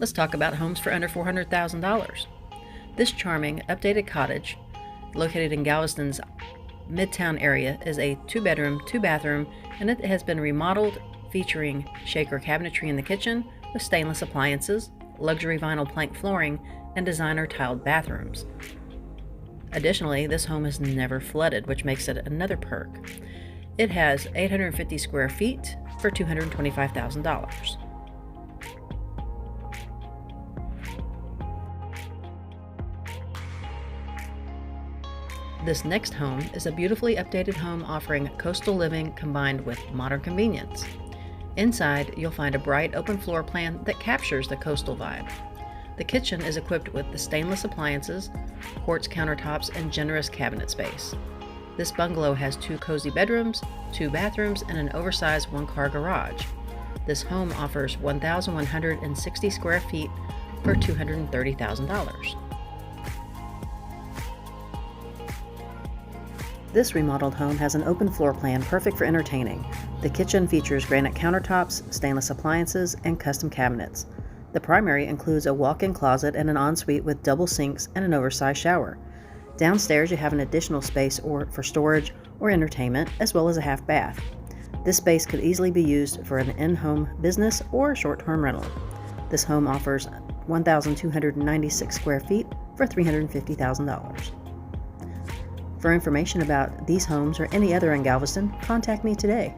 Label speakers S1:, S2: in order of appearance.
S1: Let's talk about homes for under $400,000. This charming, updated cottage, located in Galveston's Midtown area, is a 2-bedroom, 2-bathroom, and it has been remodeled, featuring shaker cabinetry in the kitchen with stainless appliances, luxury vinyl plank flooring, and designer tiled bathrooms. Additionally, this home is never flooded, which makes it another perk. It has 850 square feet for $225,000. This next home is a beautifully updated home offering coastal living combined with modern convenience. Inside, you'll find a bright open floor plan that captures the coastal vibe. The kitchen is equipped with the stainless appliances, quartz countertops, and generous cabinet space. This bungalow has 2 cozy bedrooms, 2 bathrooms, and an oversized 1-car garage. This home offers 1,160 square feet for $230,000. This remodeled home has an open floor plan perfect for entertaining. The kitchen features granite countertops, stainless appliances, and custom cabinets. The primary includes a walk-in closet and an ensuite with double sinks and an oversized shower. Downstairs, you have an additional space for storage or entertainment, as well as a half bath. This space could easily be used for an in-home business or short-term rental. This home offers 1,296 square feet for $350,000. For information about these homes or any other in Galveston, contact me today.